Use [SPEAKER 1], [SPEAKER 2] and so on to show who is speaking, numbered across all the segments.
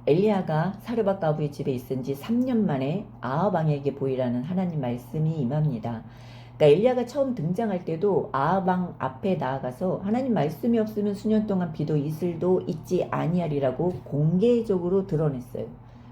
[SPEAKER 1] 엘리야가 사르밧 과부의 집에 있은 지 3년 만에 아합 왕에게 보이라는 하나님 말씀이 임합니다. 그러니까 엘리야가 처음 등장할 때도 아합 왕 앞에 나아가서 하나님 말씀이 없으면 수년 동안 비도 이슬도 있지 아니하리라고 공개적으로 드러냈어요.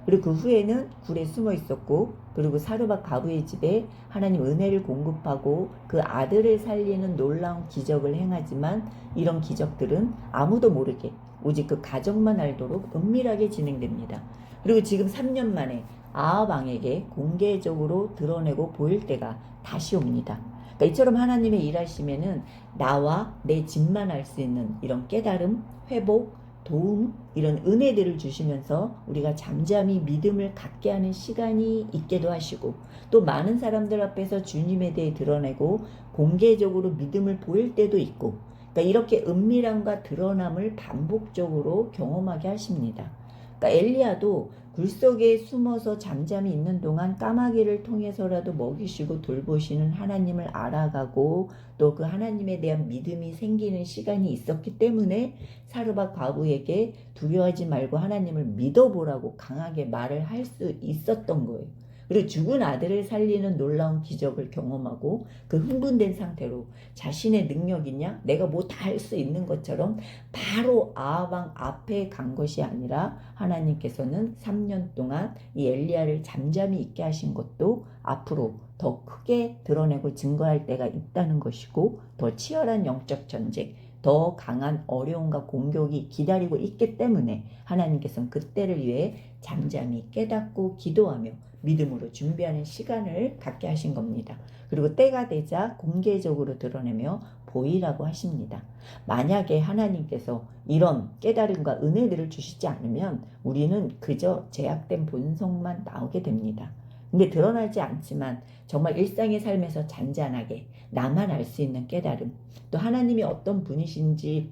[SPEAKER 1] 그리고 그 후에는 굴에 숨어 있었고, 그리고 사르밧 과부의 집에 하나님 은혜를 공급하고 그 아들을 살리는 놀라운 기적을 행하지만, 이런 기적들은 아무도 모르게 오직 그 가정만 알도록 은밀하게 진행됩니다. 그리고 지금 3년 만에 아합 왕에게 공개적으로 드러내고 보일 때가 다시 옵니다. 그러니까 이처럼 하나님의 일하심에는 나와 내 집만 알 수 있는 이런 깨달음, 회복, 도움, 이런 은혜들을 주시면서 우리가 잠잠히 믿음을 갖게 하는 시간이 있게도 하시고, 또 많은 사람들 앞에서 주님에 대해 드러내고 공개적으로 믿음을 보일 때도 있고, 그러니까 이렇게 은밀함과 드러남을 반복적으로 경험하게 하십니다. 그러니까 엘리야도 굴 속에 숨어서 잠잠히 있는 동안 까마귀를 통해서라도 먹이시고 돌보시는 하나님을 알아가고, 또 그 하나님에 대한 믿음이 생기는 시간이 있었기 때문에 사르밧 과부에게 두려워하지 말고 하나님을 믿어보라고 강하게 말을 할 수 있었던 거예요. 그리고 죽은 아들을 살리는 놀라운 기적을 경험하고 그 흥분된 상태로 자신의 능력이냐, 내가 뭐 다 할 수 있는 것처럼 바로 아합 왕 앞에 간 것이 아니라, 하나님께서는 3년 동안 이 엘리야를 잠잠히 있게 하신 것도 앞으로 더 크게 드러내고 증거할 때가 있다는 것이고, 더 치열한 영적 전쟁, 더 강한 어려움과 공격이 기다리고 있기 때문에 하나님께서는 그때를 위해 잠잠히 깨닫고 기도하며 믿음으로 준비하는 시간을 갖게 하신 겁니다. 그리고 때가 되자 공개적으로 드러내며 보이라고 하십니다. 만약에 하나님께서 이런 깨달음과 은혜들을 주시지 않으면 우리는 그저 제약된 본성만 나오게 됩니다. 근데 드러나지 않지만 정말 일상의 삶에서 잔잔하게 나만 알 수 있는 깨달음, 또 하나님이 어떤 분이신지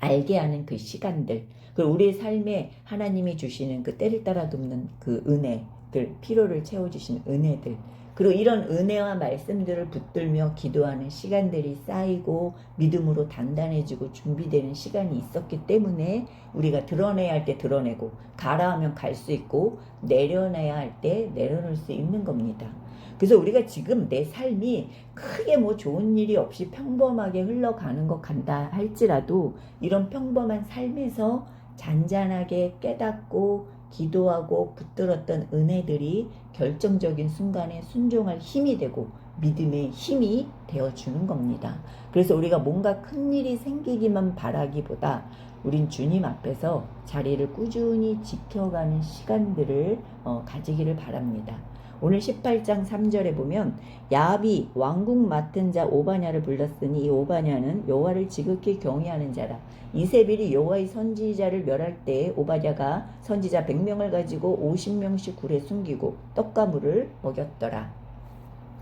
[SPEAKER 1] 알게 하는 그 시간들, 그리고 우리의 삶에 하나님이 주시는 그 때를 따라 돕는 그 은혜들, 필요를 채워주시는 은혜들, 그리고 이런 은혜와 말씀들을 붙들며 기도하는 시간들이 쌓이고 믿음으로 단단해지고 준비되는 시간이 있었기 때문에 우리가 드러내야 할 때 드러내고, 가라 하면 갈 수 있고, 내려놔야 할 때 내려놓을 수 있는 겁니다. 그래서 우리가 지금 내 삶이 크게 뭐 좋은 일이 없이 평범하게 흘러가는 것 같다 할지라도, 이런 평범한 삶에서 잔잔하게 깨닫고 기도하고 붙들었던 은혜들이 결정적인 순간에 순종할 힘이 되고 믿음의 힘이 되어주는 겁니다. 그래서 우리가 뭔가 큰일이 생기기만 바라기보다 우린 주님 앞에서 자리를 꾸준히 지켜가는 시간들을 가지기를 바랍니다. 오늘 18장 3절에 보면 야합이 왕궁 맡은 자 오바냐를 불렀으니 이 오바냐는 여호와를 지극히 경외하는 자라. 이세벨이 여호와의 선지자를 멸할 때에 오바냐가 선지자 100명을 가지고 50명씩 굴에 숨기고 떡과 물을 먹였더라.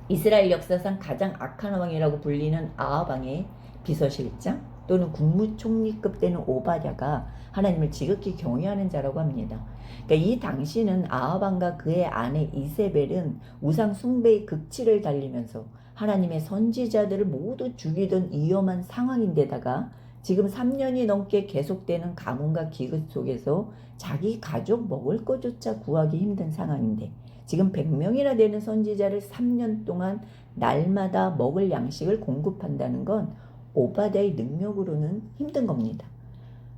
[SPEAKER 1] 이스라엘 역사상 가장 악한 왕이라고 불리는 아합 왕의 비서실장 또는 국무총리급 되는 오바냐가 하나님을 지극히 경외하는 자라고 합니다. 그러니까 이 당시는 아합 왕과 그의 아내 이세벨은 우상 숭배의 극치를 달리면서 하나님의 선지자들을 모두 죽이던 위험한 상황인데다가 지금 3년이 넘게 계속되는 가뭄과 기근 속에서 자기 가족 먹을 것조차 구하기 힘든 상황인데, 지금 100명이나 되는 선지자를 3년 동안 날마다 먹을 양식을 공급한다는 건 오바댜의 능력으로는 힘든 겁니다.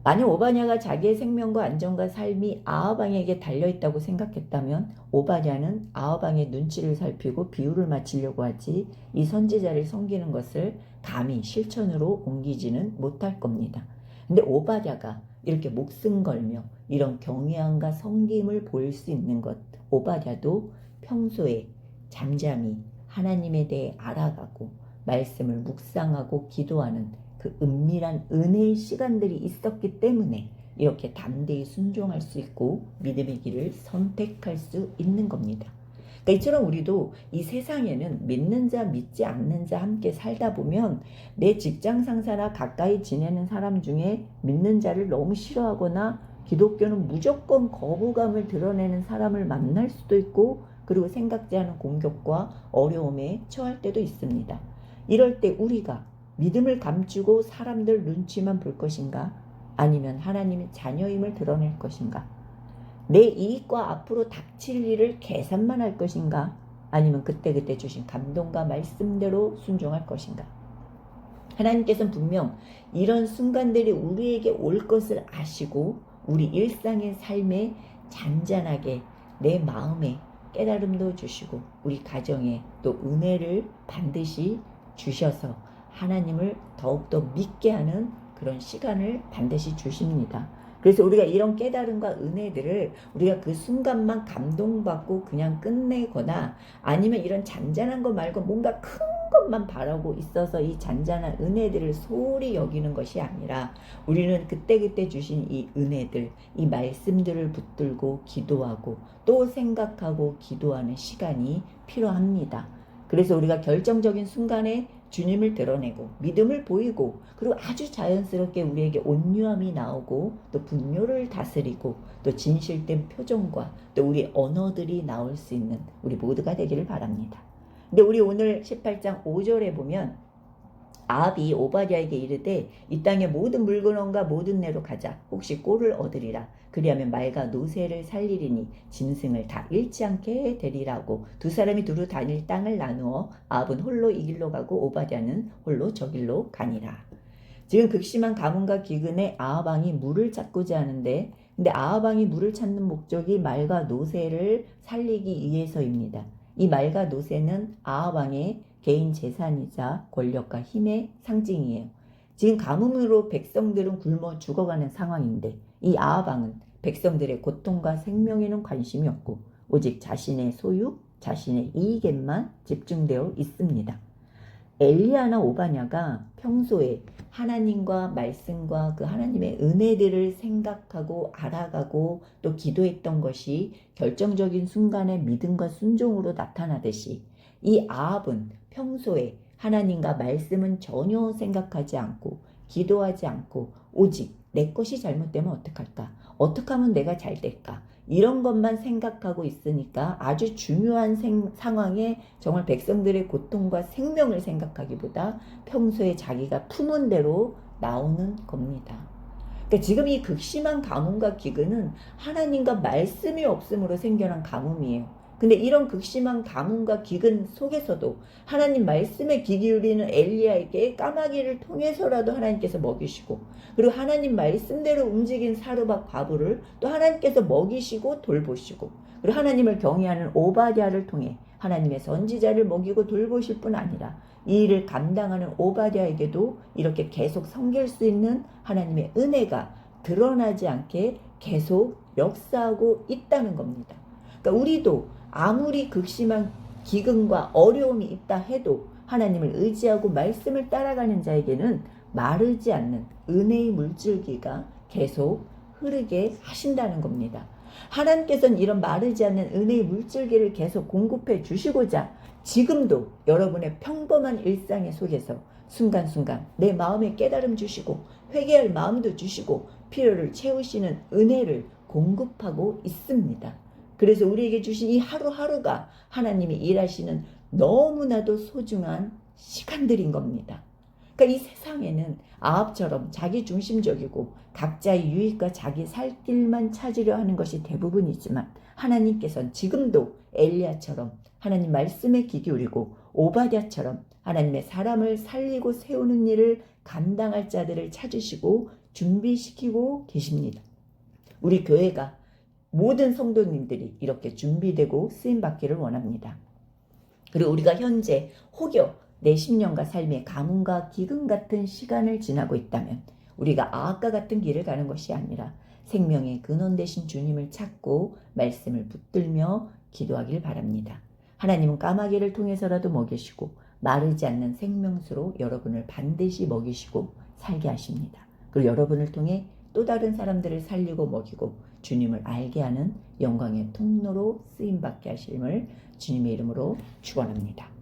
[SPEAKER 1] 만약 오바냐가 자기의 생명과 안전과 삶이 아합 왕에게 달려있다고 생각했다면 오바냐는 아합 왕의 눈치를 살피고 비유를 맞추려고 하지, 이 선지자를 섬기는 것을 감히 실천으로 옮기지는 못할 겁니다. 근데 오바냐가 이렇게 목숨 걸며 이런 경외함과 섬김을 보일 수 있는 것, 오바냐도 평소에 잠잠히 하나님에 대해 알아가고 말씀을 묵상하고 기도하는 그 은밀한 은혜의 시간들이 있었기 때문에 이렇게 담대히 순종할 수 있고 믿음의 길을 선택할 수 있는 겁니다. 그러니까 이처럼 우리도 이 세상에는 믿는 자 믿지 않는 자 함께 살다 보면 내 직장 상사나 가까이 지내는 사람 중에 믿는 자를 너무 싫어하거나 기독교는 무조건 거부감을 드러내는 사람을 만날 수도 있고, 그리고 생각지 않은 공격과 어려움에 처할 때도 있습니다. 이럴 때 우리가 믿음을 감추고 사람들 눈치만 볼 것인가? 아니면 하나님의 자녀임을 드러낼 것인가? 내 이익과 앞으로 닥칠 일을 계산만 할 것인가? 아니면 그때그때 주신 감동과 말씀대로 순종할 것인가? 하나님께서는 분명 이런 순간들이 우리에게 올 것을 아시고 우리 일상의 삶에 잔잔하게 내 마음에 깨달음도 주시고 우리 가정에 또 은혜를 반드시 주셔서 하나님을 더욱더 믿게 하는 그런 시간을 반드시 주십니다. 그래서 우리가 이런 깨달음과 은혜들을 우리가 그 순간만 감동받고 그냥 끝내거나 아니면 이런 잔잔한 거 말고 뭔가 큰 것만 바라고 있어서 이 잔잔한 은혜들을 소홀히 여기는 것이 아니라 우리는 그때그때 주신 이 은혜들, 이 말씀들을 붙들고 기도하고 또 생각하고 기도하는 시간이 필요합니다. 그래서 우리가 결정적인 순간에 주님을 드러내고 믿음을 보이고 그리고 아주 자연스럽게 우리에게 온유함이 나오고 또 분노를 다스리고 또 진실된 표정과 또 우리 언어들이 나올 수 있는 우리 모두가 되기를 바랍니다. 근데 우리 오늘 18장 5절에 보면 아합이 오바댜에게 이르되 이 땅의 모든 물건원과 모든 내로 가자 혹시 꼴을 얻으리라 그리하면 말과 노새를 살리리니 짐승을 다 잃지 않게 되리라고 두 사람이 두루 다닐 땅을 나누어 아합은 홀로 이 길로 가고 오바댜는 홀로 저 길로 가니라. 지금 극심한 가뭄과 기근에 아합 왕이 물을 찾고자 하는데 근데 아합 왕이 물을 찾는 목적이 말과 노새를 살리기 위해서입니다. 이 말과 노새는 아합 왕의 개인 재산이자 권력과 힘의 상징이에요. 지금 가뭄으로 백성들은 굶어 죽어가는 상황인데 이 아합 왕은 백성들의 고통과 생명에는 관심이 없고 오직 자신의 소유, 자신의 이익에만 집중되어 있습니다. 엘리야나 오바댜가 평소에 하나님과 말씀과 그 하나님의 은혜들을 생각하고 알아가고 또 기도했던 것이 결정적인 순간에 믿음과 순종으로 나타나듯이 이 아합은 평소에 하나님과 말씀은 전혀 생각하지 않고 기도하지 않고 오직 내 것이 잘못되면 어떡할까? 어떻게 하면 내가 잘 될까? 이런 것만 생각하고 있으니까 아주 중요한 상황에 정말 백성들의 고통과 생명을 생각하기보다 평소에 자기가 품은 대로 나오는 겁니다. 그러니까 지금 이 극심한 가뭄과 기근은 하나님과 말씀이 없음으로 생겨난 가뭄이에요. 근데 이런 극심한 가뭄과 기근 속에서도 하나님 말씀에 귀 기울이는 엘리야에게 까마귀를 통해서라도 하나님께서 먹이시고 그리고 하나님 말씀대로 움직인 사르밧 과부를 또 하나님께서 먹이시고 돌보시고 그리고 하나님을 경외하는 오바댜를 통해 하나님의 선지자를 먹이고 돌보실 뿐 아니라 이 일을 감당하는 오바댜에게도 이렇게 계속 섬길 수 있는 하나님의 은혜가 드러나지 않게 계속 역사하고 있다는 겁니다. 그러니까 우리도 아무리 극심한 기근과 어려움이 있다 해도 하나님을 의지하고 말씀을 따라가는 자에게는 마르지 않는 은혜의 물줄기가 계속 흐르게 하신다는 겁니다. 하나님께서는 이런 마르지 않는 은혜의 물줄기를 계속 공급해 주시고자 지금도 여러분의 평범한 일상의 속에서 순간순간 내 마음에 깨달음 주시고 회개할 마음도 주시고 필요를 채우시는 은혜를 공급하고 있습니다. 그래서 우리에게 주신 이 하루하루가 하나님이 일하시는 너무나도 소중한 시간들인 겁니다. 그러니까 이 세상에는 아합처럼 자기중심적이고 각자의 유익과 자기 살 길만 찾으려 하는 것이 대부분이지만 하나님께서는 지금도 엘리야처럼 하나님 말씀에 귀 기울이고 오바댜처럼 하나님의 사람을 살리고 세우는 일을 감당할 자들을 찾으시고 준비시키고 계십니다. 우리 교회가 모든 성도님들이 이렇게 준비되고 쓰임받기를 원합니다. 그리고 우리가 현재 혹여 내 10년과 삶의 가뭄과 기근 같은 시간을 지나고 있다면 우리가 아합과 같은 길을 가는 것이 아니라 생명의 근원 되신 주님을 찾고 말씀을 붙들며 기도하길 바랍니다. 하나님은 까마귀를 통해서라도 먹이시고 마르지 않는 생명수로 여러분을 반드시 먹이시고 살게 하십니다. 그리고 여러분을 통해 또 다른 사람들을 살리고 먹이고 주님을 알게 하는 영광의 통로로 쓰임받게 하심을 주님의 이름으로 축원합니다.